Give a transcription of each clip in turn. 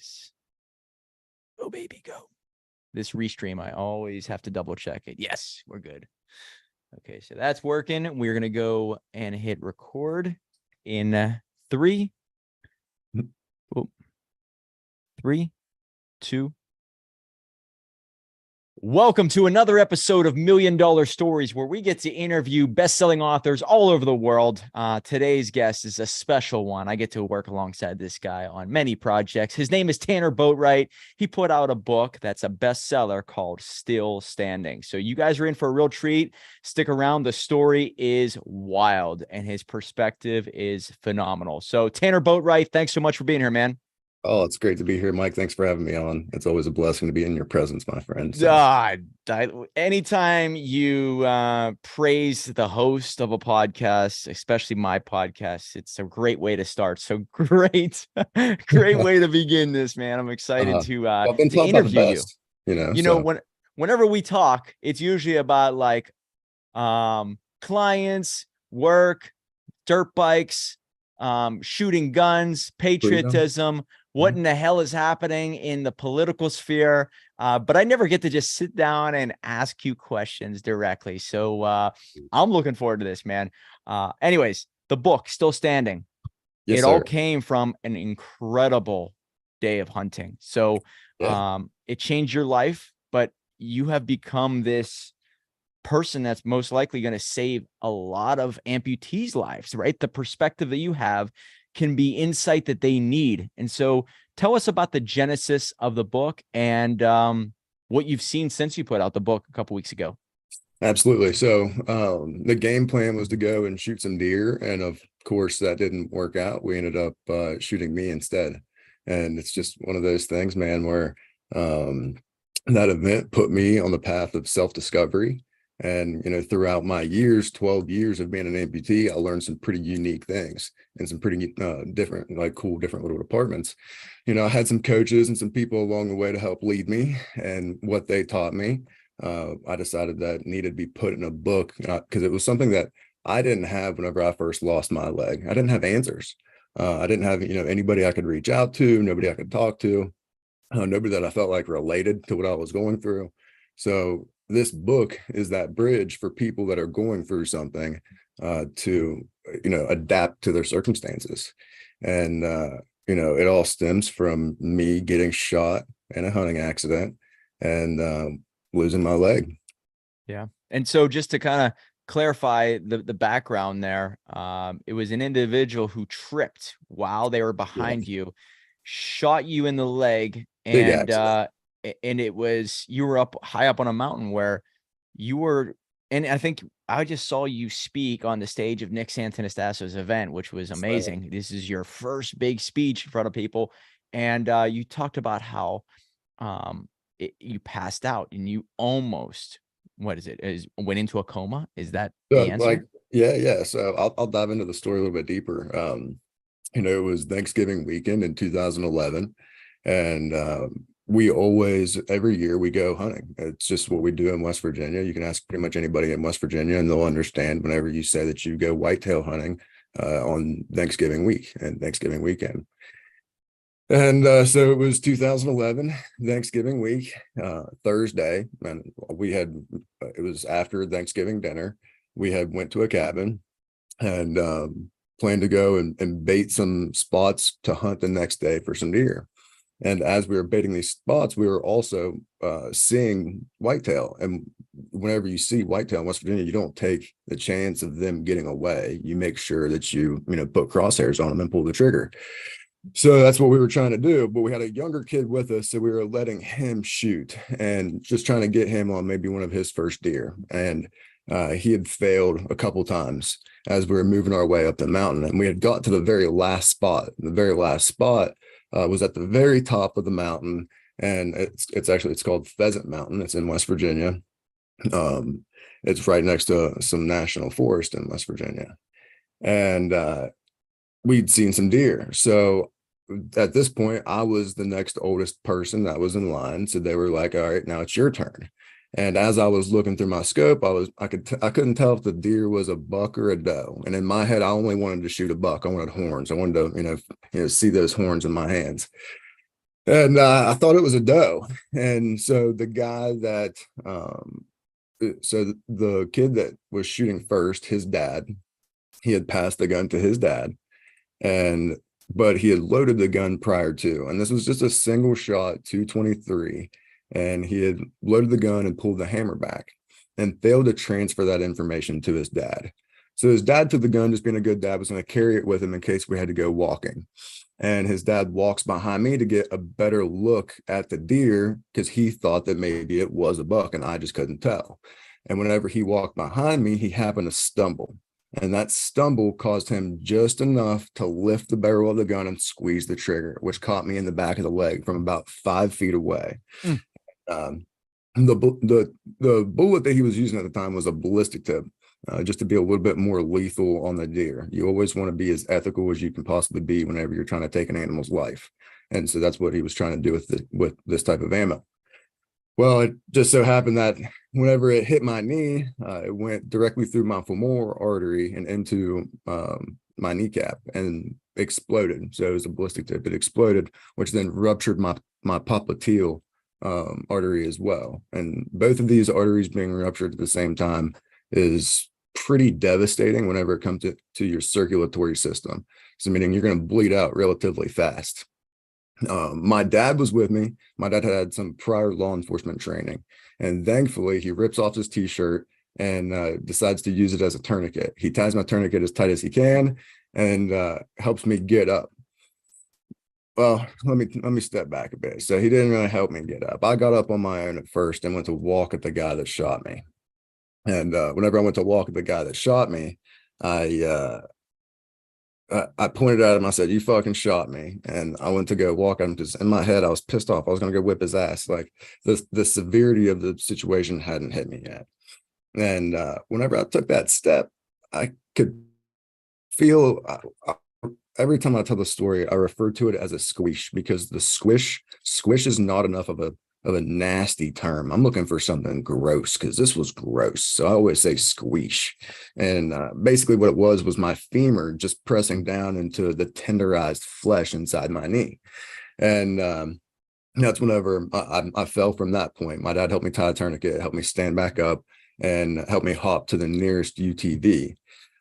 is. Go, baby, go. This restream, I always have to double check it. Yes, we're good. Okay, so that's working. We're going to go and hit record in 3, 2. Welcome to another episode of $1 Million Stories, where we get to interview best-selling authors all over the world. Today's guest is a special one. I get to work alongside this guy on many projects. His name is Tanner Boatwright. He put out a book that's a bestseller called Still Standing. So you guys are in for a real treat. Stick around. The story is wild, and his perspective is phenomenal. So Tanner Boatwright, thanks so much for being here, man. Oh, it's great to be here, Mike. Thanks for having me on. It's always a blessing to be in your presence, my friend. So. Anytime you praise the host of a podcast, especially my podcast, it's a great way to start. So great way to begin this, man. I'm excited I've been to interview you. Whenever we talk, it's usually about like clients, work, dirt bikes, shooting guns, patriotism. What in the hell is happening in the political sphere? But I never get to just sit down and ask you questions directly. So I'm looking forward to this, man. Anyways, the book, Still Standing. Yes, it sir. all came from an incredible day of hunting. So it changed your life, but you have become this person that's most likely going to save a lot of amputees' lives, right? The perspective that you have can be insight that they need. And so tell us about the genesis of the book and what you've seen since you put out the book a couple weeks ago. Absolutely. So the game plan was to go and shoot some deer. And of course, that didn't work out. We ended up shooting me instead. And it's just one of those things, man, where that event put me on the path of self-discovery. And, throughout my 12 years of being an amputee, I learned some pretty unique things and some pretty different little departments. I had some coaches and some people along the way to help lead me, and what they taught me, I decided that needed to be put in a book because it was something that I didn't have whenever I first lost my leg. I didn't have answers. I didn't have, anybody I could reach out to, nobody I could talk to, nobody that I felt like related to what I was going through. So this book is that bridge for people that are going through something to, adapt to their circumstances. And, it all stems from me getting shot in a hunting accident and losing my leg. Yeah. And so just to kind of clarify the background there, it was an individual who tripped while they were behind you, shot you in the leg, and it was, you were high up on a mountain where you were, and I think I just saw you speak on the stage of Nick Santanastasso's event, which was amazing. Right. This is your first big speech in front of people. And you talked about how you passed out and you almost, went into a coma. Is that the answer? So I'll dive into the story a little bit deeper. It was Thanksgiving weekend in 2011. And we always, every year we go hunting. It's just what we do in West Virginia. You can ask pretty much anybody in West Virginia and they'll understand whenever you say that you go whitetail hunting on Thanksgiving week and Thanksgiving weekend. And so it was 2011 Thanksgiving week, Thursday, and it was after Thanksgiving dinner. We went to a cabin and planned to go and bait some spots to hunt the next day for some deer. And as we were baiting these spots, we were also seeing whitetail. And whenever you see whitetail in West Virginia, you don't take the chance of them getting away. You make sure that you put crosshairs on them and pull the trigger. So that's what we were trying to do. But we had a younger kid with us, so we were letting him shoot and just trying to get him on maybe one of his first deer. And he had failed a couple times as we were moving our way up the mountain. And we had got to the very last spot. The very last spot was at the very top of the mountain, and it's called Pheasant Mountain. It's in West Virginia. It's right next to some national forest in West Virginia, and we'd seen some deer. So at this point, I was the next oldest person that was in line. So they were like, "All right, now it's your turn." And as I was looking through my scope, I couldn't tell if the deer was a buck or a doe. And in my head, I only wanted to shoot a buck. I wanted horns. I wanted to, see those horns in my hands. And I thought it was a doe. And so the guy that, so the kid that was shooting first, his dad, he had passed the gun to his dad, and but he had loaded the gun prior to, and this was just a single shot 223, and he had loaded the gun and pulled the hammer back and failed to transfer that information to his dad. So his dad took the gun, just being a good dad, was going to carry it with him in case we had to go walking. And his dad walks behind me to get a better look at the deer because he thought that maybe it was a buck and I just couldn't tell. And whenever he walked behind me, he happened to stumble. And that stumble caused him just enough to lift the barrel of the gun and squeeze the trigger, which caught me in the back of the leg from about 5 feet away. Mm. Um, the bullet that he was using at the time was a ballistic tip, just to be a little bit more lethal on the deer. You always want to be as ethical as you can possibly be whenever you're trying to take an animal's life, and so that's what he was trying to do with this type of ammo. Well, it just so happened that whenever it hit my knee, it went directly through my femoral artery and into my kneecap and exploded. So it was a ballistic tip. It exploded, which then ruptured my popliteal artery as well. And both of these arteries being ruptured at the same time is pretty devastating whenever it comes to your circulatory system. So meaning you're going to bleed out relatively fast. My dad was with me. My dad had some prior law enforcement training, and thankfully he rips off his t-shirt and decides to use it as a tourniquet. He ties my tourniquet as tight as he can and helps me get up. Well, let me step back a bit. So he didn't really help me get up. I got up on my own at first and went to walk at the guy that shot me. And whenever I went to walk at the guy that shot me, I I pointed at him. I said, "You fucking shot me." And I went to go walk at him because in my head I was pissed off. I was going to go whip his ass. Like the severity of the situation hadn't hit me yet. And whenever I took that step, I could feel every time I tell the story, I refer to it as a squish because the squish is not enough of a nasty term. I'm looking for something gross because this was gross. So I always say squish. And basically what it was my femur just pressing down into the tenderized flesh inside my knee. And that's whenever I fell from that point. My dad helped me tie a tourniquet, helped me stand back up, and helped me hop to the nearest UTV.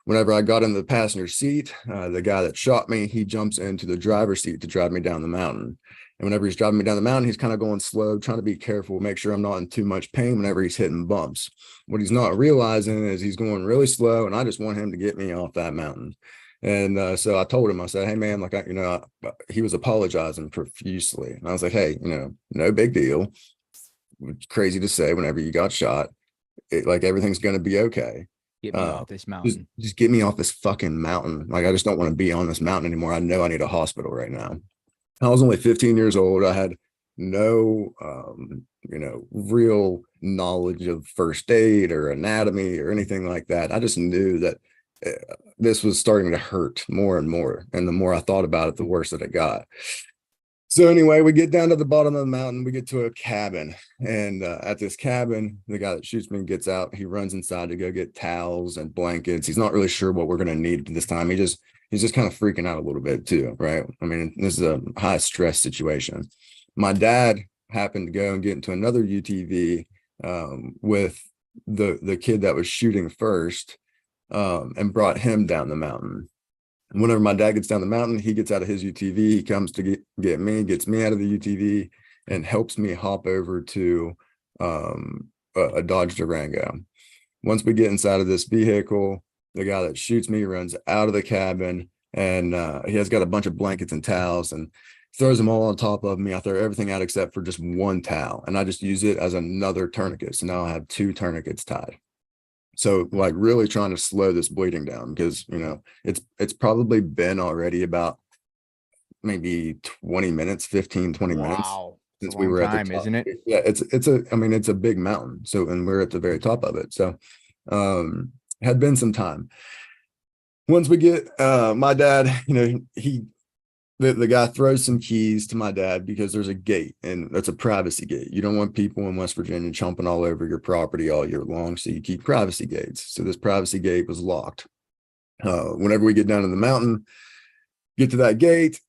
Whenever I got in the passenger seat, the guy that shot me, he jumps into the driver's seat to drive me down the mountain. And whenever he's driving me down the mountain, he's kind of going slow, trying to be careful, make sure I'm not in too much pain whenever he's hitting bumps. What he's not realizing is he's going really slow, and I just want him to get me off that mountain. And so I told him, I said, "Hey, man, like, he was apologizing profusely. And I was like, hey, no big deal. It's crazy to say whenever you got shot, like everything's going to be okay. Get me off this mountain. Just get me off this fucking mountain. Like, I just don't want to be on this mountain anymore. I know I need a hospital right now." I was only 15 years old. I had no, real knowledge of first aid or anatomy or anything like that. I just knew that this was starting to hurt more and more. And the more I thought about it, the worse that it got. So anyway, we get down to the bottom of the mountain. We get to a cabin. And at this cabin, the guy that shoots me gets out. He runs inside to go get towels and blankets. He's not really sure what we're going to need this time. He's just kind of freaking out a little bit too, right? I mean, this is a high stress situation. My dad happened to go and get into another UTV with the kid that was shooting first and brought him down the mountain. And whenever my dad gets down the mountain, he gets out of his UTV, he comes to get me, gets me out of the UTV, and helps me hop over to a Dodge Durango. Once we get inside of this vehicle, the guy that shoots me runs out of the cabin, and he has got a bunch of blankets and towels and throws them all on top of me. I throw everything out except for just one towel, and I just use it as another tourniquet. So now I have two tourniquets tied. So like really trying to slow this bleeding down because, it's probably been already about maybe 20 minutes, 15, 20 minutes Wow. since It's a we long were at the time, top. isn't it? Yeah, it's a big mountain. So, and we're at the very top of it. So, had been some time. Once we get my dad, the guy throws some keys to my dad because there's a gate, and that's a privacy gate. You don't want people in West Virginia chomping all over your property all year long, so you keep privacy gates. So this privacy gate was locked. Whenever we get down to the mountain, get to that gate,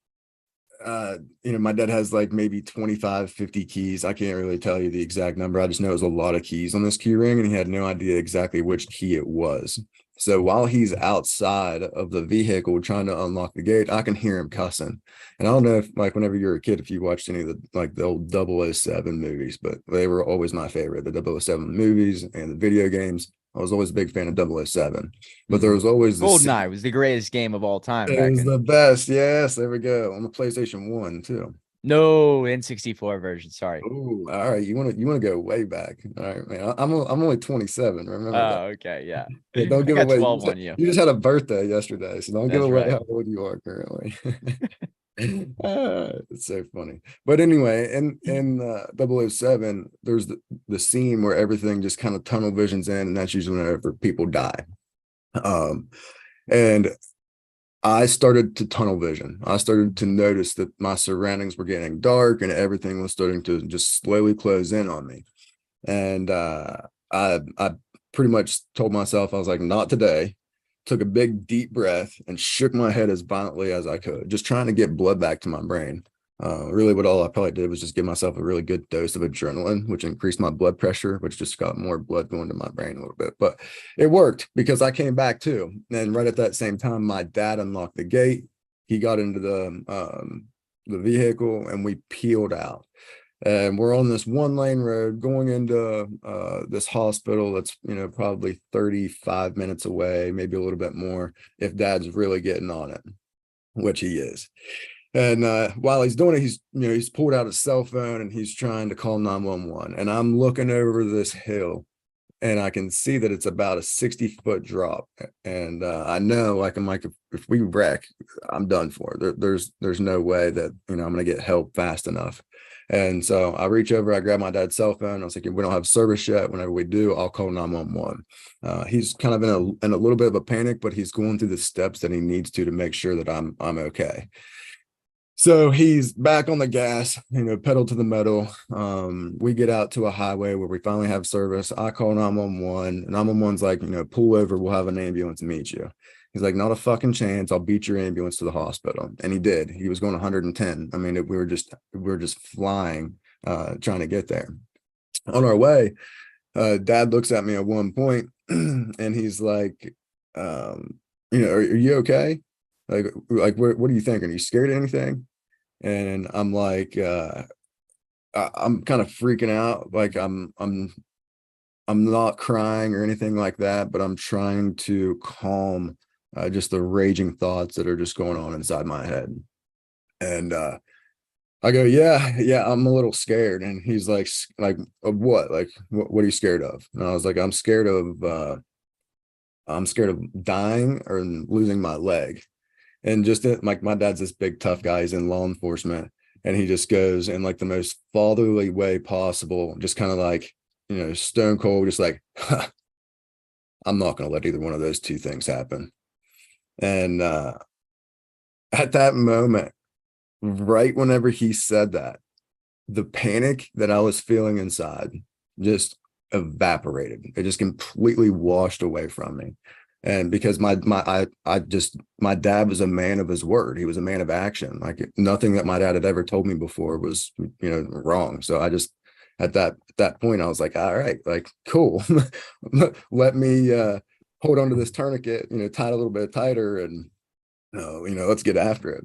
my dad has like maybe 25, 50 keys. I can't really tell you the exact number. I just know it was a lot of keys on this key ring, and he had no idea exactly which key it was. So while he's outside of the vehicle trying to unlock the gate, I can hear him cussing. And I don't know if, like, whenever you're a kid, if you watched any of the, like, the old 007 movies, but they were always my favorite, the 007 movies and the video games. I was always a big fan of 007, but there Mhm. was always the GoldenEye scene. was the greatest game of all time It back was in. the best. Yes, there we go. On the PlayStation 1 too. No, N64 version. Sorry. Oh, all right. You want to go way back. All right, man. I'm only 27. Remember that. Oh, okay. Yeah. Yeah, don't I give got away. 12 on you. You just had a birthday yesterday, so don't give That's away right. how old you are currently. It's so funny. But anyway, in 007, there's the scene where everything just kind of tunnel visions in, and that's usually whenever people die. Um, and I started to tunnel vision. I started to notice that my surroundings were getting dark and everything was starting to just slowly close in on me. And I pretty much told myself, I was like, not today. Took a big deep breath and shook my head as violently as I could, just trying to get blood back to my brain. Really, what all I probably did was just give myself a really good dose of adrenaline, which increased my blood pressure, which just got more blood going to my brain a little bit. But it worked because I came back too. And right at that same time, my dad unlocked the gate. He got into the vehicle and we peeled out, and we're on this one lane road going into this hospital that's probably 35 minutes away, maybe a little bit more if dad's really getting on it, which he is. And while he's doing it, he's pulled out his cell phone and he's trying to call 911, and I'm looking over this hill and I can see that it's about a 60-foot drop. And I know, like, I'm like, if we wreck, I'm done for. There's no way that I'm gonna get help fast enough. And so I reach over, I grab my dad's cell phone. I was thinking, we don't have service yet. Whenever we do, I'll call 911. He's kind of in a little bit of a panic, but he's going through the steps that he needs to make sure that I'm okay. So he's back on the gas, pedal to the metal. We get out to a highway where we finally have service. I call 911. 911's like, pull over, we'll have an ambulance meet you. He's like, not a fucking chance. I'll beat your ambulance to the hospital. And he did. He was going 110. I mean, we were just flying, trying to get there. On our way, dad looks at me at one point and he's like, are you okay? Like what are you thinking? Are you scared of anything? And I'm like, I'm kind of freaking out. Like I'm not crying or anything like that, but I'm trying to calm just the raging thoughts that are just going on inside my head. And I go, yeah, I'm a little scared. And he's like, of what? Like, what are you scared of? And I was like, I'm scared of dying or losing my leg. And just like, my dad's this big tough guy, he's in law enforcement, and he just goes in like the most fatherly way possible, just kind of like, stone cold, just like, huh, I'm not going to let either one of those two things happen. And at that moment, right whenever he said that, the panic that I was feeling inside just evaporated. It just completely washed away from me. And because my dad was a man of his word. He was a man of action. Like, nothing that my dad had ever told me before was, wrong. So I just, at that point, I was like, all right, like, cool. Let me hold on to this tourniquet, tie it a little bit tighter, and let's get after it.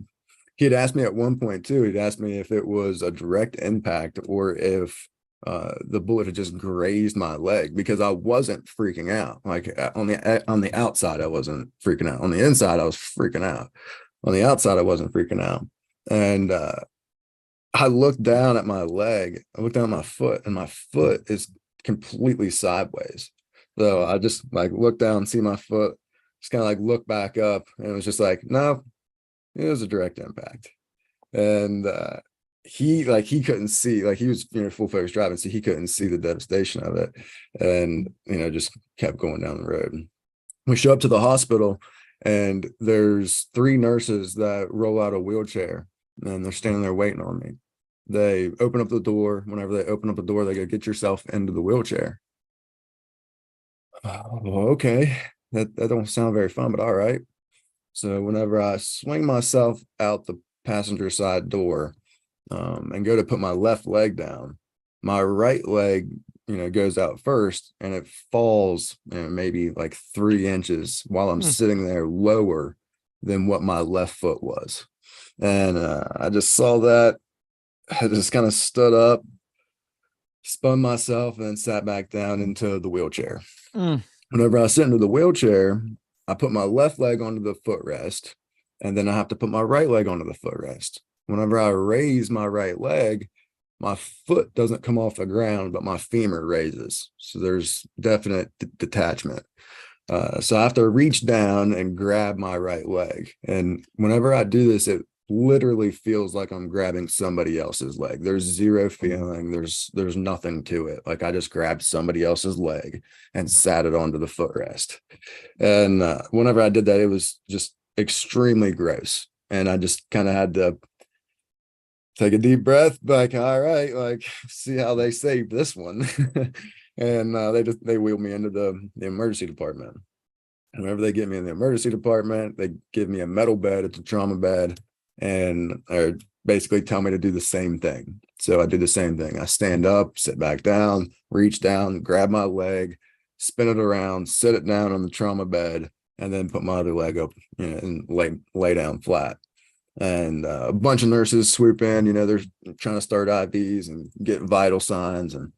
He had asked me at one point too, he'd asked me if it was a direct impact or if the bullet had just grazed my leg, because I wasn't freaking out. Like, on the outside, I wasn't freaking out. On the inside, I was freaking out. On the outside, I wasn't freaking out. And I looked down at my leg. I looked down at my foot, and my foot is completely sideways. So I just like looked down, see my foot, just kind of like look back up, and it was just like, no, it was a direct impact. And he couldn't see, like, he was full focus driving, so he couldn't see the devastation of it, and just kept going down the road. We show up to the hospital, and there's three nurses that roll out a wheelchair, and they're standing there waiting on me. They open up the door. Whenever they open up the door, they go, get yourself into the wheelchair. Oh, okay, that don't sound very fun, but all right. So whenever I swing myself out passenger side door, and go to put my left leg down. My right leg, goes out first, and it falls, maybe like 3 inches while I'm Hmm. sitting there lower than what my left foot was. And I just saw that. I just kind of stood up, spun myself, and then sat back down into the wheelchair. Mm. Whenever I sit into the wheelchair, I put my left leg onto the footrest, and then I have to put my right leg onto the footrest. Whenever I raise my right leg, my foot doesn't come off the ground, but my femur raises. So there's definite detachment. So I have to reach down and grab my right leg. And whenever I do this, it literally feels like I'm grabbing somebody else's leg. There's zero feeling. There's nothing to it. Like I just grabbed somebody else's leg and sat it onto the footrest. And whenever I did that, it was just extremely gross. And I just kind of had to take a deep breath, like, all right, like, see how they saved this one. And they wheeled me into the emergency department. Whenever they get me in the emergency department, they give me a metal bed. It's a trauma bed, and or basically tell me to do the same thing. So I do the same thing. I stand up, sit back down, reach down, grab my leg, spin it around, sit it down on the trauma bed, and then put my other leg up, and lay down flat. And a bunch of nurses swoop in. They're trying to start IVs and get vital signs, and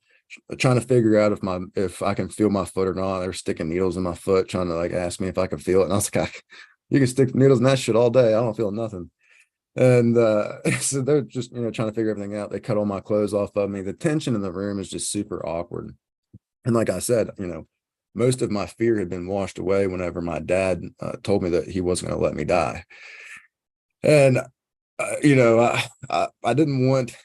trying to figure out if I can feel my foot or not. They're sticking needles in my foot, trying to like ask me if I can feel it. And I was like, you can stick needles in that shit all day. I don't feel nothing. And so they're just trying to figure everything out. They cut all my clothes off of me. The tension in the room is just super awkward. And like I said, most of my fear had been washed away whenever my dad told me that he wasn't going to let me die. And I didn't want,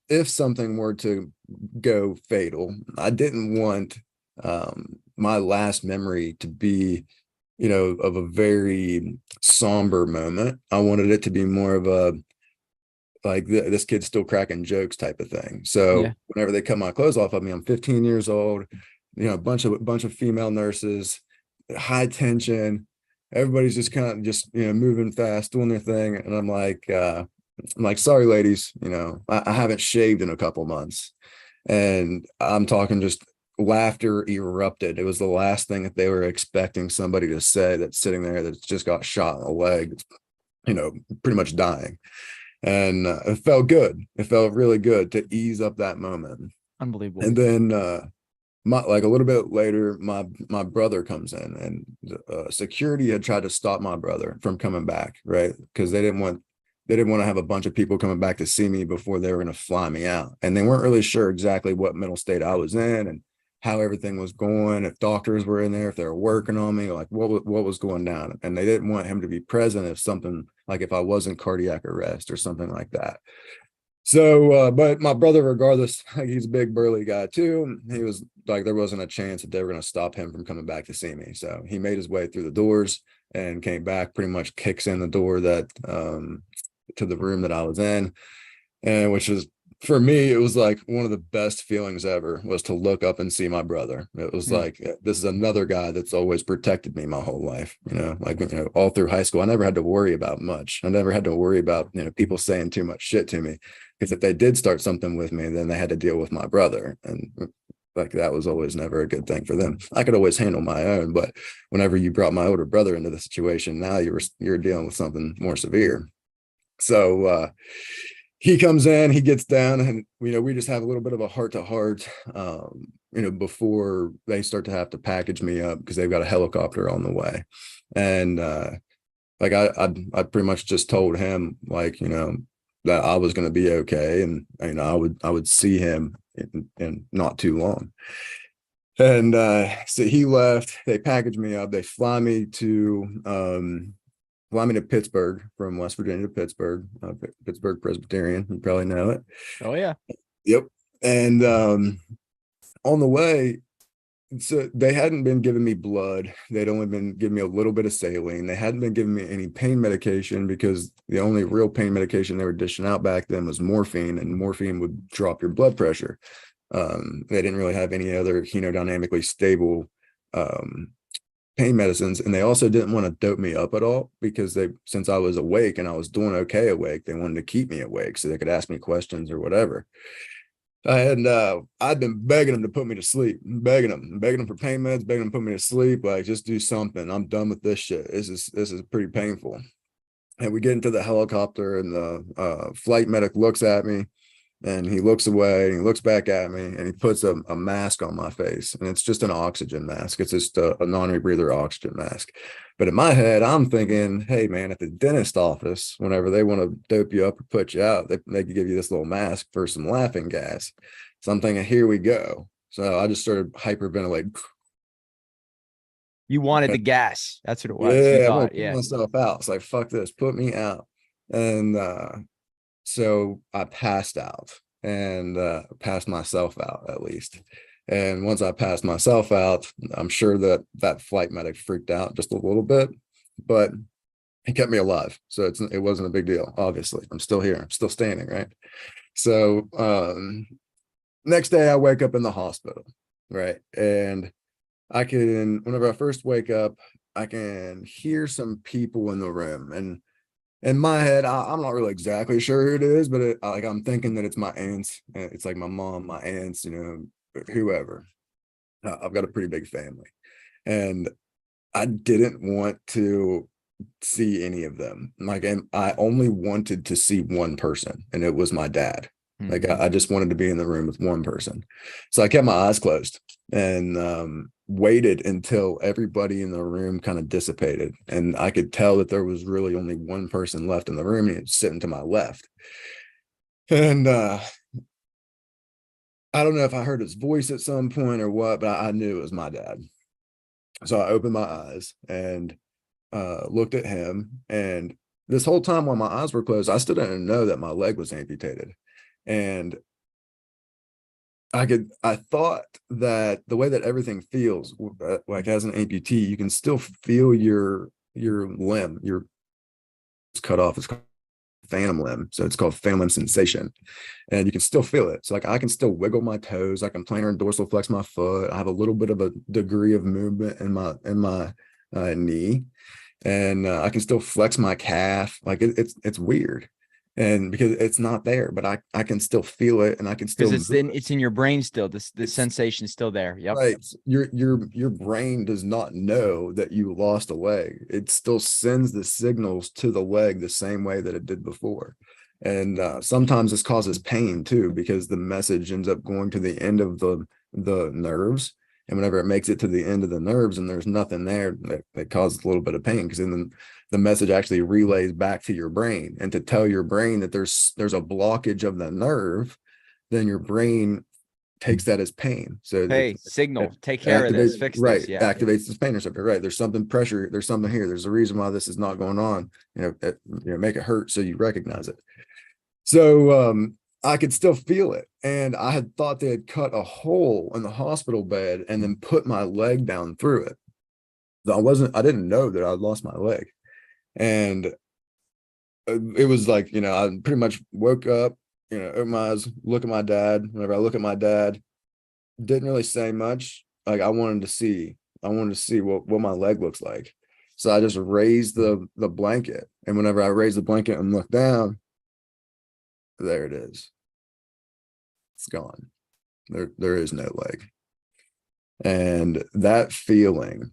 if something were to go fatal, I didn't want my last memory to be, of a very somber moment. I wanted it to be more of a like this kid's still cracking jokes type of thing. Yeah. So whenever they cut my clothes off of me, I'm 15 years old, a bunch of female nurses, high tension. Everybody's just kind of just moving fast, doing their thing, and I'm like, sorry, ladies, I haven't shaved in a couple months. And I'm talking just laughter erupted. It was the last thing that they were expecting somebody to say that's sitting there that's just got shot in the leg, pretty much dying. And it felt good. It felt really good to ease up that moment. Unbelievable. And then like a little bit later, my brother comes in, and security had tried to stop my brother from coming back, right? Because they didn't want to have a bunch of people coming back to see me before they were going to fly me out. And they weren't really sure exactly what mental state I was in and how everything was going, if doctors were in there, if they were working on me, like what was going down. And they didn't want him to be present if something, like if I was in cardiac arrest or something like that. So, but my brother, regardless, like he's a big burly guy too. He was like, there wasn't a chance that they were going to stop him from coming back to see me. So he made his way through the doors and came back, pretty much kicks in the door that, to the room that I was in. And which is, for me, it was like one of the best feelings ever, was to look up and see my brother. It was Mm. like, this is another guy that's always protected me my whole life, like, all through high school. I never had to worry about much. I never had to worry about, people saying too much shit to me, because if they did start something with me, then they had to deal with my brother. And like, that was always never a good thing for them. I could always handle my own, but whenever you brought my older brother into the situation, now you're dealing with something more severe. So he comes in, he gets down, and we just have a little bit of a heart to heart, before they start to have to package me up, because they've got a helicopter on the way. And like I pretty much just told him, like, that I was going to be okay, and I would see him in not too long. And so he left. They packaged me up. They fly me to Pittsburgh, from West Virginia to Pittsburgh, Pittsburgh Presbyterian. You probably know it. Oh yeah. Yep. And on the way, so they hadn't been giving me blood. They'd only been giving me a little bit of saline. They hadn't been giving me any pain medication, because the only real pain medication they were dishing out back then was morphine, and morphine would drop your blood pressure. They didn't really have any other hemodynamically stable pain medicines, and they also didn't want to dope me up at all because since I was awake and I was doing okay awake, they wanted to keep me awake so they could ask me questions or whatever. And I'd been begging them to put me to sleep, begging them for pain meds, begging them to put me to sleep, like just do something. I'm done with this shit. This is pretty painful. And we get into the helicopter, and the flight medic looks at me, and he looks away, and he looks back at me, and he puts a mask on my face, and it's just an oxygen mask. It's just a non-rebreather oxygen mask. But in my head, I'm thinking, hey man, at the dentist office, whenever they want to dope you up or put you out, they could give you this little mask for some laughing gas. So I'm thinking, here we go. So I just started hyperventilating. You wanted the gas. That's what it was. You Yeah, I'm gonna thought, put yeah. myself out. It's like, fuck this, put me out. And so I passed out, and passed myself out at least. And once I passed myself out, I'm sure that flight medic freaked out just a little bit, but he kept me alive. So it wasn't a big deal. Obviously, I'm still here. I'm still standing, right? So next day I wake up in the hospital, right? And whenever I first wake up, I can hear some people in the room. And in my head, I'm not really exactly sure who it is, but I'm thinking that it's my aunts. It's like my mom, my aunts, whoever. I've got a pretty big family, and I didn't want to see any of them. Like, and I only wanted to see one person, and it was my dad. Like, I just wanted to be in the room with one person. So I kept my eyes closed and waited until everybody in the room kind of dissipated. And I could tell that there was really only one person left in the room, and he was sitting to my left. And I don't know if I heard his voice at some point or what, but I knew it was my dad. So I opened my eyes and looked at him. And this whole time while my eyes were closed, I still didn't know that my leg was amputated. And I thought that the way that everything feels, like as an amputee, you can still feel your limb, it's cut off. It's called phantom limb. So it's called phantom limb sensation. And you can still feel it. So like I can still wiggle my toes. I can plantar and dorsal flex my foot. I have a little bit of a degree of movement in my knee. And I can still flex my calf. Like it's weird. And because it's not there, but I can still feel it, and I can still, because it's in your brain still. The sensation is still there. Yep. right. Your brain does not know that you lost a leg. It still sends the signals to the leg the same way that it did before. And sometimes this causes pain too, because the message ends up going to the end of the nerves. And whenever it makes it to the end of the nerves and there's nothing there, that causes a little bit of pain, because then the message actually relays back to your brain. And to tell your brain that there's a blockage of the nerve, then your brain takes that as pain. So Hey, signal, take care of this, fix this. Yeah. activates this pain receptor. Right. There's something pressure. There's something here. There's a reason why this is not going on. Make it hurt so you recognize it. So I could still feel it. And I had thought they had cut a hole in the hospital bed and then put my leg down through it. I didn't know that I'd lost my leg. And it was like, I pretty much woke up, opened my eyes, look at my dad. Whenever I look at my dad, didn't really say much. Like I wanted to see what my leg looks like. So I just raised the blanket. And whenever I raised the blanket and looked down, there it is. It's gone. There is no leg. And that feeling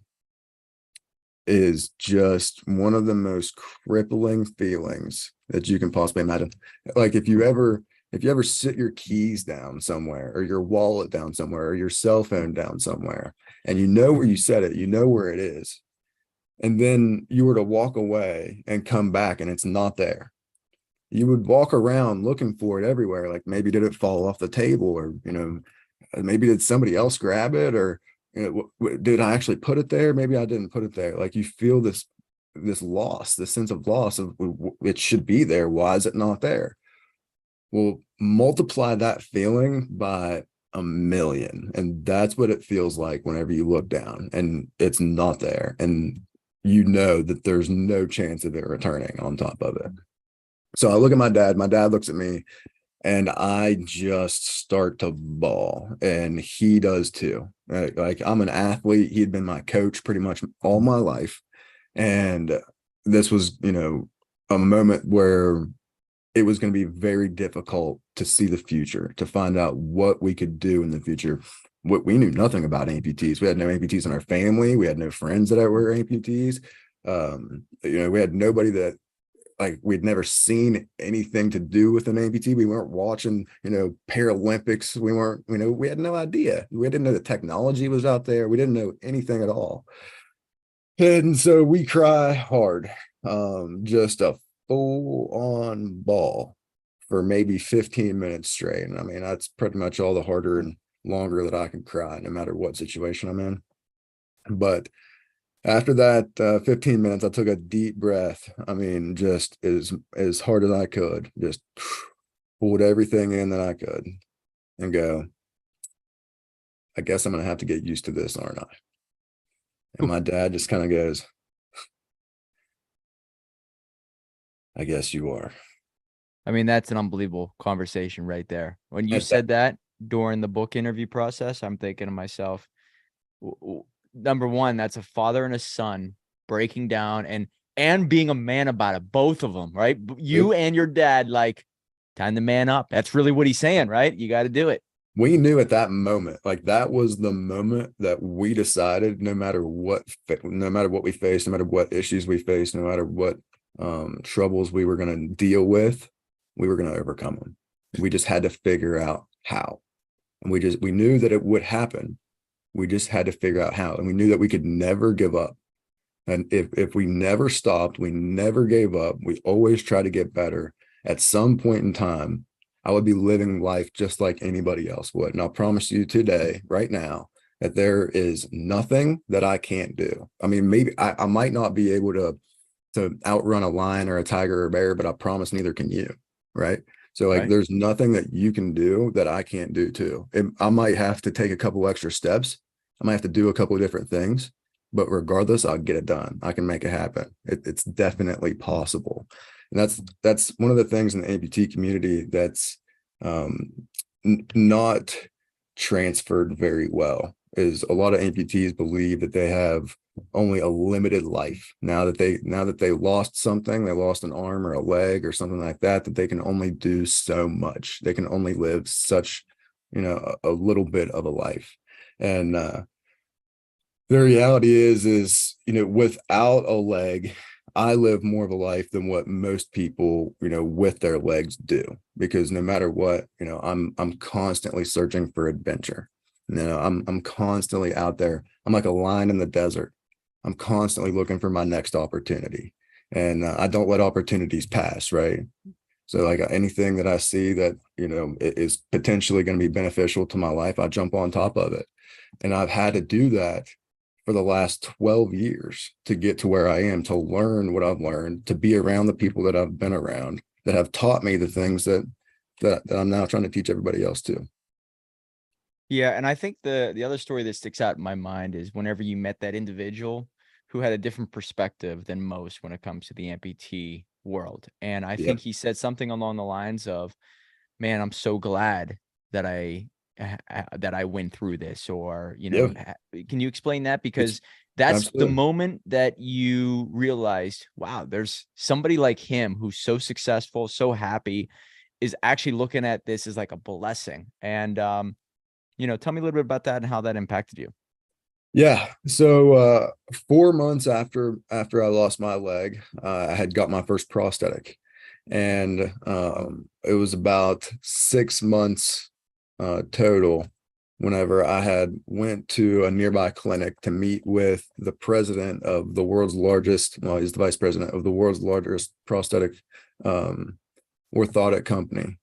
is just one of the most crippling feelings that you can possibly imagine. Like if you ever sit your keys down somewhere, or your wallet down somewhere, or your cell phone down somewhere, and you know where you set it, you know where it is, and then you were to walk away and come back and it's not there, you would walk around looking for it everywhere. Like maybe did it fall off the table, or maybe did somebody else grab it, or did I actually put it there? Maybe I didn't put it there. Like you feel this loss, this sense of loss of it should be there. Why is it not there? Well, multiply that feeling by 1,000,000, and that's what it feels like whenever you look down and it's not there, and you know that there's no chance of it returning on top of it. So I look at my dad. My dad looks at me. and I just start to bawl, and he does too. Right? Like, I'm an athlete. He had been my coach pretty much all my life. And this was, a moment where it was going to be very difficult to see the future, to find out what we could do in the future. What we knew nothing about amputees. We had no amputees in our family. We had no friends that were amputees. We had nobody that, like, we'd never seen anything to do with an amputee. We weren't watching, Paralympics. We weren't, we had no idea. We didn't know the technology was out there. We didn't know anything at all. And so we cry hard, just a full on ball for maybe 15 minutes straight. And I mean, that's pretty much all the harder and longer that I can cry, no matter what situation I'm in. But after that 15 minutes, I took a deep breath. I mean, just as hard as I could, just pulled everything in that I could and go, I guess I'm going to have to get used to this, aren't I? And my dad just kind of goes, I guess you are. I mean, that's an unbelievable conversation right there. When you At that, said that during the book interview process, I'm thinking to myself, number one, that's a father and a son breaking down and being a man about it, both of them, right? yep. You and your dad, like, time to man up. That's really what he's saying, right? You got to do it. We knew at that moment, like, that was the moment that we decided, no matter what we faced, no matter what issues we faced, no matter what troubles we were going to deal with, we were going to overcome them. We just had to figure out how. And we knew that it would happen. We just had to figure out how. And we knew that we could never give up. And if we never stopped, we never gave up, we always try to get better, at some point in time, I would be living life just like anybody else would. And I'll promise you today, right now, that there is nothing that I can't do. I mean, maybe I might not be able to outrun a lion or a tiger or a bear, but I promise neither can you. Right. So, like, Right. there's nothing that you can do that I can't do too. I might have to take a couple extra steps. I might have to do a couple of different things, but regardless, I'll get it done. I can make it happen. It's definitely possible. And that's one of the things in the amputee community that's not transferred very well, is a lot of amputees believe that they have only a limited life. Now that they lost something, they lost an arm or a leg or something like that, that they can only do so much. They can only live such, a little bit of a life. And the reality is, without a leg, I live more of a life than what most people, with their legs do, because no matter what, I'm constantly searching for adventure. I'm constantly out there. I'm like a lion in the desert. I'm constantly looking for my next opportunity, and I don't let opportunities pass. Right. So, like, anything that I see that, is potentially going to be beneficial to my life, I jump on top of it. And I've had to do that for the last 12 years to get to where I am, to learn what I've learned, to be around the people that I've been around, that have taught me the things that I'm now trying to teach everybody else too. Yeah, and I think the other story that sticks out in my mind is whenever you met that individual who had a different perspective than most when it comes to the amputee world. And I think Yep. he said something along the lines of, "Man, I'm so glad that I went through this," or, Yeah. can you explain that? It's Because that's the absolutely. moment that you realized, wow, there's somebody like him who's so successful, so happy, is actually looking at this as like a blessing. And tell me a little bit about that and how that impacted you. Yeah. So 4 months after I lost my leg, I had got my first prosthetic. And it was about 6 months total whenever I had went to a nearby clinic to meet with the president of the world's largest, well, he's the vice president of the world's largest prosthetic um, orthotic company,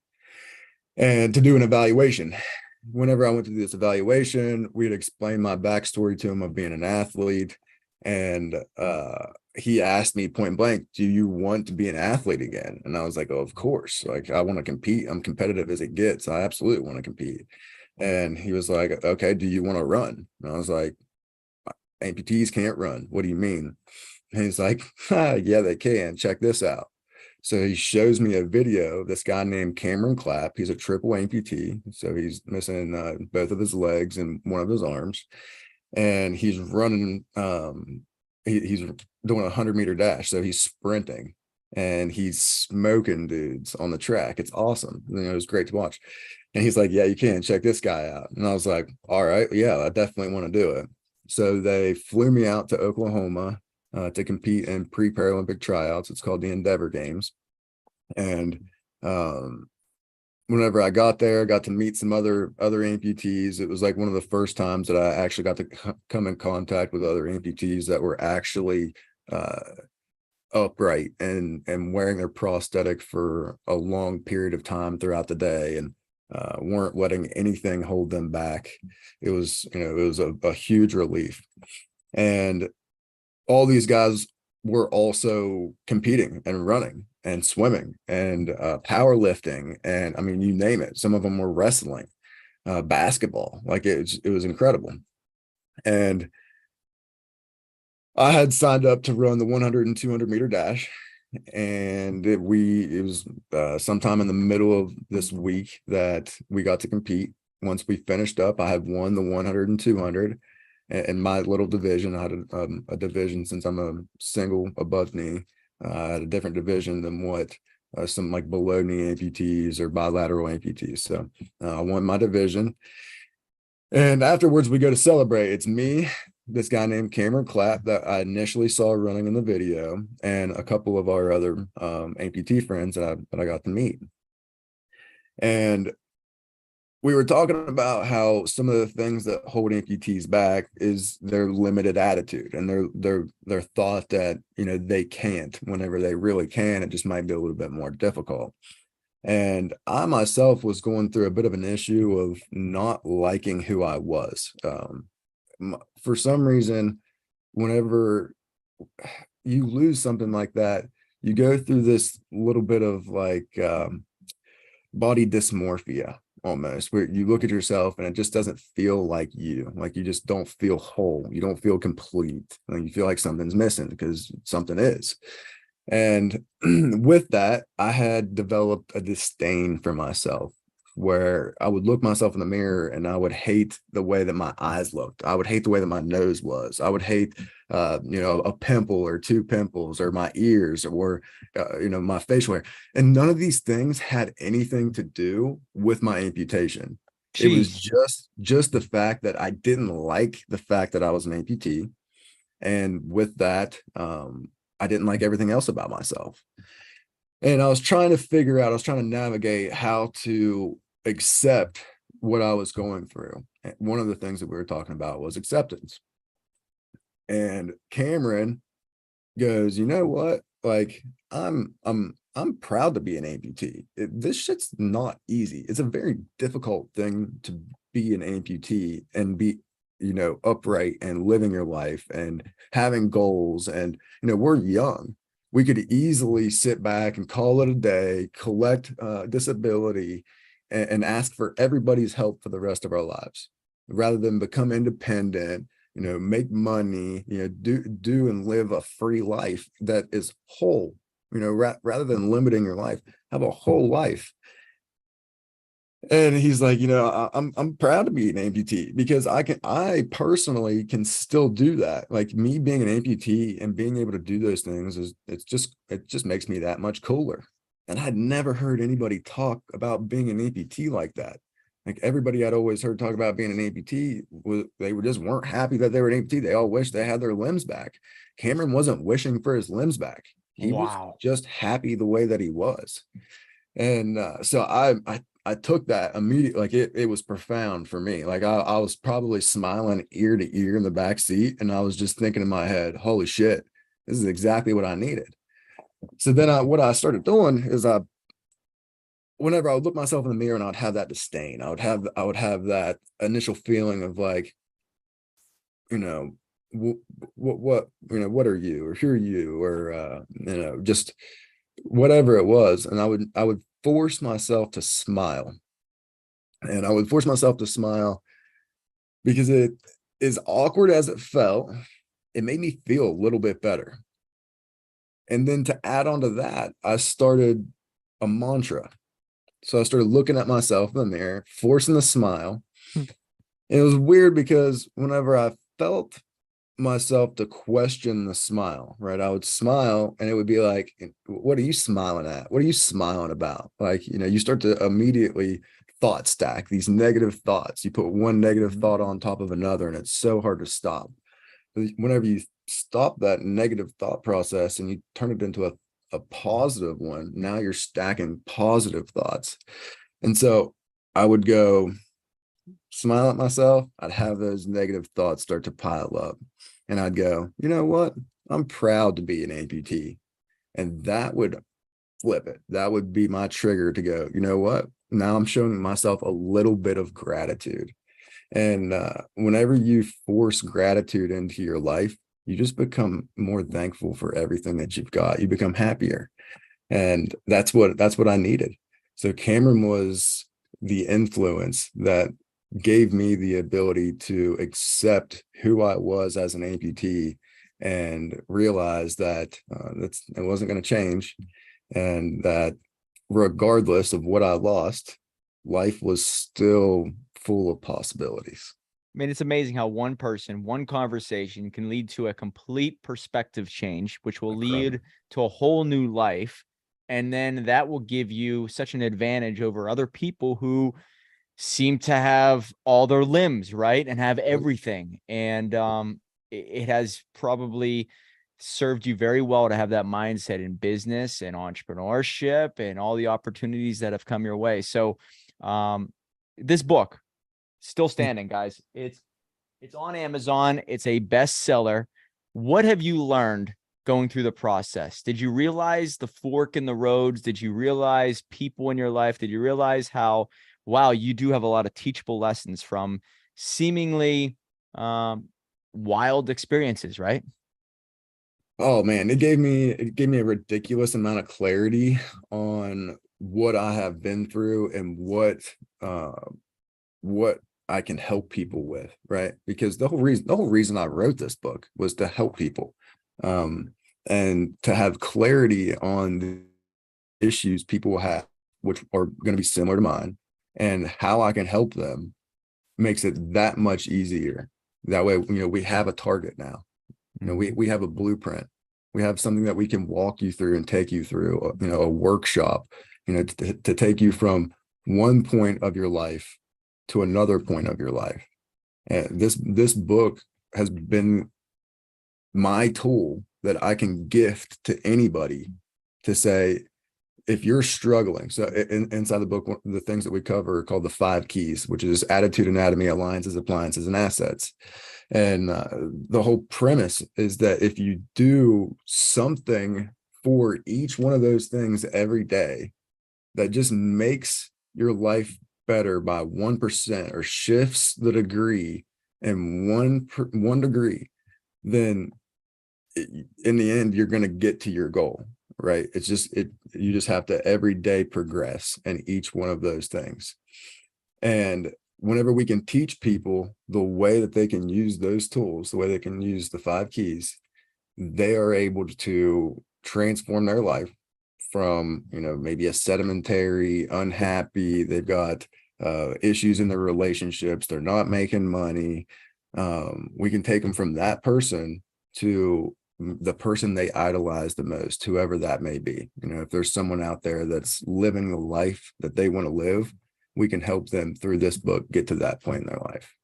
and to do an evaluation. Whenever I went to do this evaluation, we had explained my backstory to him of being an athlete. And he asked me point blank, do you want to be an athlete again? And I was like, oh, of course. Like, I want to compete. I'm competitive as it gets. I absolutely want to compete. And he was like, okay, do you want to run? And I was like, amputees can't run. What do you mean? And he's like, yeah, they can. Check this out. So he shows me a video of this guy named Cameron Clapp. He's a triple amputee. So he's missing both of his legs and one of his arms. And he's running, he's doing a 100-meter dash. So he's sprinting and he's smoking dudes on the track. It's awesome. You know, it was great to watch. And he's like, yeah, you can check this guy out. And I was like, all right, yeah, I definitely want to do it. So they flew me out to Oklahoma to compete in pre-Paralympic tryouts. It's called the Endeavor Games. And whenever I got there, I got to meet some other amputees. It was like one of the first times that I actually got to come in contact with other amputees that were actually upright and wearing their prosthetic for a long period of time throughout the day, and weren't letting anything hold them back. It was, you know, it was a huge relief. And all these guys were also competing and running and swimming and powerlifting, and I mean, you name it. Some of them were wrestling, basketball. Like it was incredible. And I had signed up to run the 100 and 200-meter dash, and it was sometime in the middle of this week that we got to compete. Once we finished up, I had won the 100 and 200 in my little division. I had a division, since I'm a single above knee. I had a different division than what some like below knee amputees or bilateral amputees. So I won my division. And afterwards, we go to celebrate. It's me, this guy named Cameron Clapp that I initially saw running in the video, and a couple of our other amputee friends that I got to meet. And we were talking about how some of the things that hold amputees back is their limited attitude and their thought that, you know, they can't whenever they really can. It just might be a little bit more difficult. And I myself was going through a bit of an issue of not liking who I was. For some reason, whenever you lose something like that, you go through this little bit of like body dysmorphia almost, where you look at yourself and it just doesn't feel like you just don't feel whole. You don't feel complete. Like you feel like something's missing, because something is. And with that, I had developed a disdain for myself, where I would look myself in the mirror and I would hate the way that my eyes looked. I would hate the way that my nose was. I would hate, you know, a pimple or two pimples, or my ears, or, you know, my facial hair. And none of these things had anything to do with my amputation. It was Jeez. just the fact that I didn't like the fact that I was an amputee. And with that, I didn't like everything else about myself. And I was trying to navigate how to accept what I was going through. And one of the things that we were talking about was acceptance. And Cameron goes, you know what? Like, I'm proud to be an amputee. This shit's not easy. It's a very difficult thing to be an amputee and be, you know, upright and living your life and having goals. And, you know, we're young. We could easily sit back and call it a day, collect disability, and ask for everybody's help for the rest of our lives, rather than become independent, you know, make money, you know, do and live a free life that is whole, you know, rather than limiting your life, have a whole life. And he's like, you know, I'm proud to be an amputee, because I personally can still do that. Like, me being an amputee and being able to do those things it just makes me that much cooler. And I'd never heard anybody talk about being an amputee like that. Like, everybody I'd always heard talk about being an amputee just weren't happy that they were an amputee. They all wished they had their limbs back. Cameron wasn't wishing for his limbs back. He was Wow. just happy the way that he was. And so I took that immediately. Like, it was profound for me. Like, I was probably smiling ear to ear in the back seat, and I was just thinking in my head, holy shit, this is exactly what I needed. So then what I started doing is, whenever I would look myself in the mirror and I'd have that disdain, I would have that initial feeling of like, you know, what you know, what are you, or who are you, or you know, just whatever it was. And I would force myself to smile. And I would force myself to smile because, it, as awkward as it felt, it made me feel a little bit better. And then to add on to that, I started a mantra. So I started looking at myself in the mirror, forcing the smile. And it was weird because whenever I felt myself to question the smile, right? I would smile and it would be like, what are you smiling at? What are you smiling about? Like, you start to immediately thought stack these negative thoughts. You put one negative thought on top of another, and it's so hard to stop. But whenever you stop that negative thought process and you turn it into a positive one, now you're stacking positive thoughts. And so I would go smile at myself. I'd have those negative thoughts start to pile up. And I'd go, you know what? I'm proud to be an amputee. And that would flip it. That would be my trigger to go, you know what? Now I'm showing myself a little bit of gratitude. And whenever you force gratitude into your life, you just become more thankful for everything that you've got. You become happier. And that's what I needed. So Cameron was the influence that gave me the ability to accept who I was as an amputee and realize that it wasn't going to change, and that regardless of what I lost, life was still full of possibilities. I mean, it's amazing how one person, one conversation can lead to a complete perspective change, which will Incredible. lead to a whole new life. And then that will give you such an advantage over other people who seem to have all their limbs, right? And have everything. And it has probably served you very well to have that mindset in business and entrepreneurship and all the opportunities that have come your way. So this book, Still Standing, guys, it's on Amazon. It's a bestseller. What have you learned going through the process? Did you realize the fork in the roads? Did you realize people in your life? Did you realize how, wow, you do have a lot of teachable lessons from seemingly wild experiences, right? Oh man, it gave me a ridiculous amount of clarity on what I have been through and what I can help people with, right? Because the whole reason I wrote this book was to help people, and to have clarity on the issues people have, which are going to be similar to mine, and how I can help them makes it that much easier. That way, we have a target now. We have a blueprint. We have something that we can walk you through and take you through, a workshop, to take you from one point of your life to another point of your life. And this book has been my tool that I can gift to anybody to say, if you're struggling. So inside the book, the things that we cover are called the 5 keys, which is attitude, anatomy, alliances, appliances, and assets. And the whole premise is that if you do something for each one of those things every day, that just makes your life better by 1% or shifts the degree in 1 degree, then in the end, you're going to get to your goal, right? You just have to every day progress in each one of those things. And whenever we can teach people the way that they can use those tools, the way they can use the 5 keys, they are able to transform their life from, maybe a sedimentary, unhappy, they've got issues in their relationships, they're not making money. We can take them from that person to the person they idolize the most, whoever that may be. If there's someone out there that's living the life that they want to live, we can help them through this book get to that point in their life.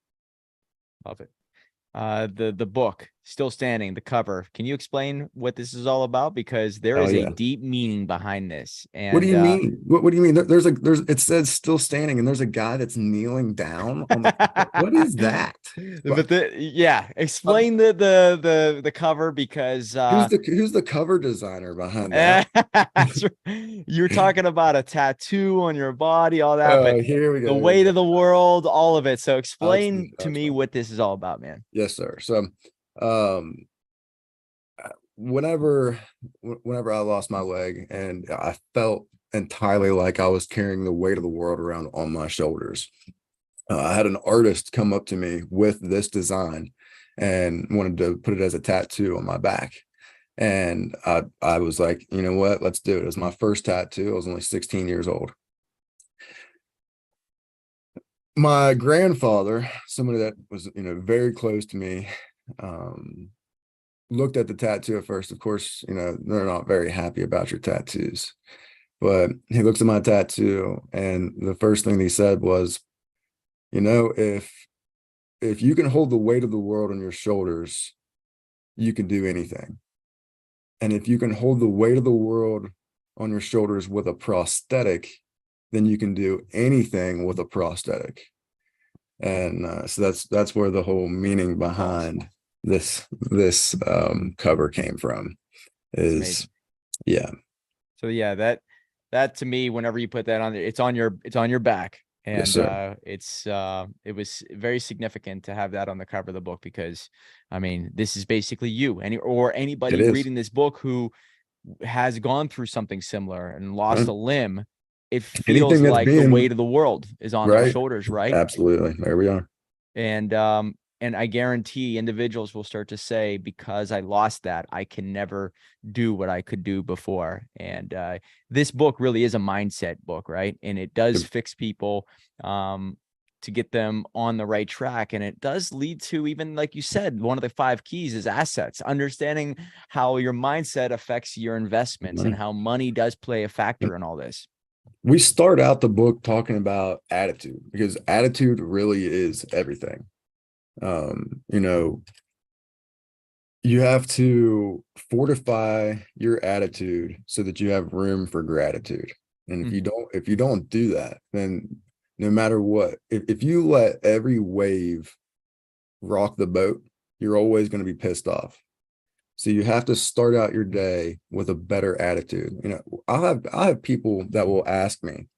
Love it. The book, Still Standing, the cover. Can you explain what this is all about? Because there Oh is a yeah. deep meaning behind this. What do And you mean? What do you mean? It says still standing, and there's a guy that's kneeling down on the. What is that? but yeah, Um, explain the cover, because who's the cover designer behind that? you're talking about a tattoo on your body, all that, but Here we go. the Here we weight go. of the world, all of it. So I'll explain. explain I'll to me explain. what this is all about, man. Yes, sir. So, um, whenever whenever I lost my leg and I felt entirely like I was carrying the weight of the world around on my shoulders, I had an artist come up to me with this design and wanted to put it as a tattoo on my back. And I was like, you know what, let's do it. It was my first tattoo. I was only 16 years old. My grandfather, somebody that was, very close to me, um, looked at the tattoo at first. Of course, they're not very happy about your tattoos, but he looks at my tattoo, and the first thing he said was, if you can hold the weight of the world on your shoulders, you can do anything. And if you can hold the weight of the world on your shoulders with a prosthetic, then you can do anything with a prosthetic. And so that's where the whole meaning behind this cover came from. That's Is amazing. yeah. So yeah, that to me, whenever you put that on there, it's on your back. Yes, And sir. it was very significant to have that on the cover of the book, because I mean, this is basically you, or It anybody is. reading this book who has gone through something similar and lost Right. a limb. It feels Anything that's like the weight being of the world is on their right. shoulders, right? Absolutely. There we are. And I guarantee individuals will start to say, because I lost that, I can never do what I could do before. And this book really is a mindset book, right? And it does Yep. fix people, to get them on the right track. And it does lead to, even like you said, one of the 5 keys is assets, understanding how your mindset affects your investments and Money. how money does play a factor in all this. We start out the book talking about attitude, because attitude really is everything. You know, you have to fortify your attitude so that you have room for gratitude. And Mm. if you don't do that, then no matter what, if you let every wave rock the boat, you're always going to be pissed off. So you have to start out your day with a better attitude. I'll have people that will ask me,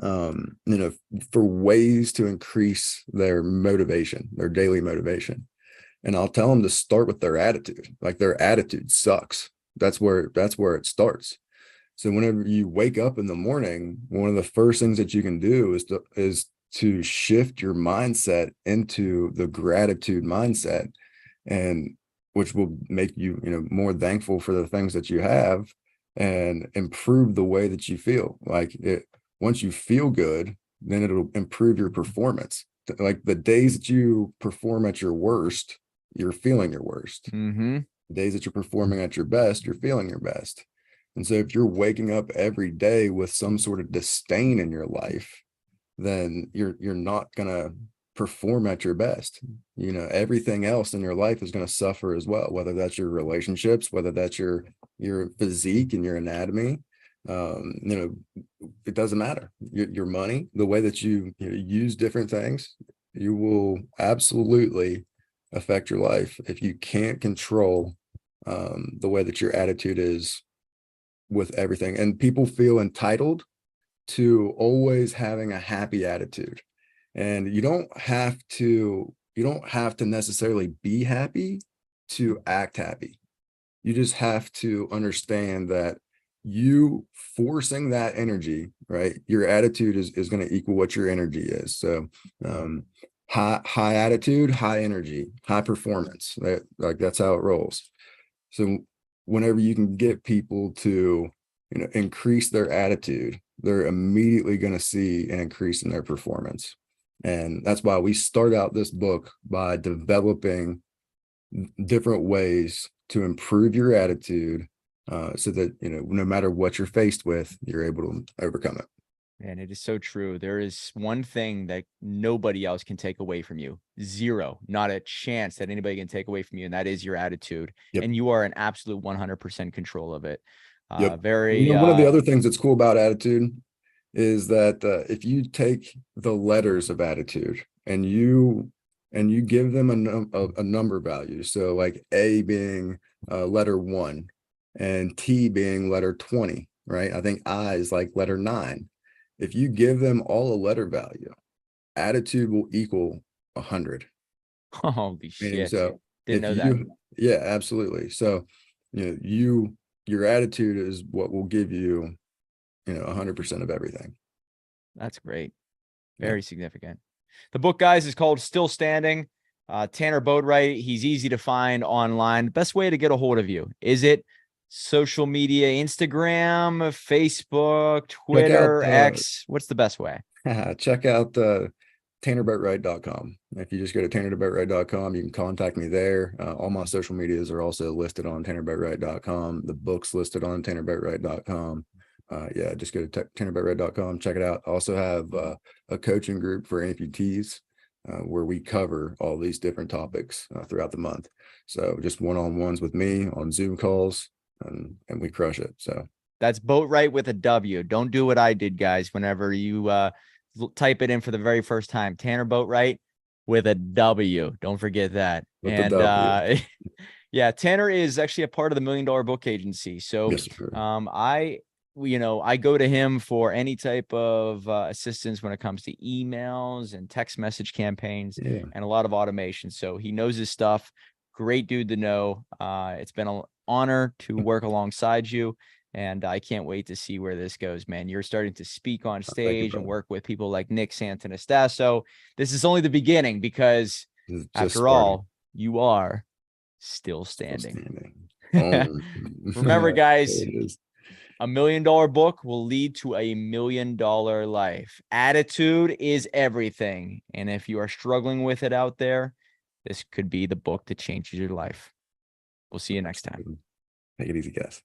for ways to increase their motivation, their daily motivation. And I'll tell them to start with their attitude. Like, their attitude sucks. That's where it starts. So whenever you wake up in the morning, one of the first things that you can do is to shift your mindset into the gratitude mindset, and which will make you, more thankful for the things that you have, and improve the way that you feel. Like, once you feel good, then it'll improve your performance. Like, the days that you perform at your worst, you're feeling your worst. Mm-hmm. The days that you're performing at your best, you're feeling your best. And so if you're waking up every day with some sort of disdain in your life, then you're not going to perform at your best. Everything else in your life is going to suffer as well, whether that's your relationships, whether that's your physique and your anatomy. It doesn't matter. Your money, the way that you use different things, you will absolutely affect your life if you can't control the way that your attitude is with everything. And people feel entitled to always having a happy attitude. And you don't have to necessarily be happy to act happy. You just have to understand that you forcing that energy, right? Your attitude is going to equal what your energy is. So high attitude, high energy, high performance. That's how it rolls. So whenever you can get people to, increase their attitude, they're immediately going to see an increase in their performance. And that's why we start out this book by developing different ways to improve your attitude, so that, no matter what you're faced with, you're able to overcome it. And it is so true. There is one thing that nobody else can take away from you. Zero, not a chance that anybody can take away from you. And that is your attitude. Yep. And you are in absolute 100% control of it. Yep. Very, One of the other things that's cool about attitude is that if you take the letters of attitude and you give them a number value, so like A being letter 1 and T being letter 20, right? I think I is like letter 9. If you give them all a letter value, attitude will equal 100. holy Meaning, shit. so Didn't if know that. you, yeah, absolutely. So, your attitude is what will give you, 100% of everything. That's great. Yeah. Very significant. The book, guys, is called Still Standing. Tanner Boatwright. He's easy to find online. The best way to get a hold of you, is it social media, Instagram, Facebook, Check out Twitter, X. What's the best way? check out TannerBoatwright.com. If you just go to TannerBoatwright.com, you can contact me there. All my social medias are also listed on TannerBoatwright.com. The book's listed on TannerBoatwright.com. Yeah, just go to TannerBoatwright.com, check it out. I also have a coaching group for amputees where we cover all these different topics throughout the month. So just one-on-ones with me on Zoom calls, and we crush it. So that's Boatwright with a W. Don't do what I did, guys. Whenever you type it in for the very first time, Tanner Boatwright with a W. Don't forget that. with the And W. yeah, Tanner is actually a part of the $1 Million Book Agency. So Yes, sir. I go to him for any type of assistance when it comes to emails and text message campaigns Yeah. and a lot of automation. So he knows his stuff. Great dude to know. It's been an honor to work alongside you. And I can't wait to see where this goes, man. You're starting to speak on Thank you, stage and brother. work with people like Nick Santanastasso. This is only the beginning because This is just after starting. all, you are still Still standing. standing. Remember, There guys, it is. $1 million book will lead to a $1 million life. Attitude is everything. And if you are struggling with it out there, this could be the book that changes your life. We'll see you next time. Take it easy, guys.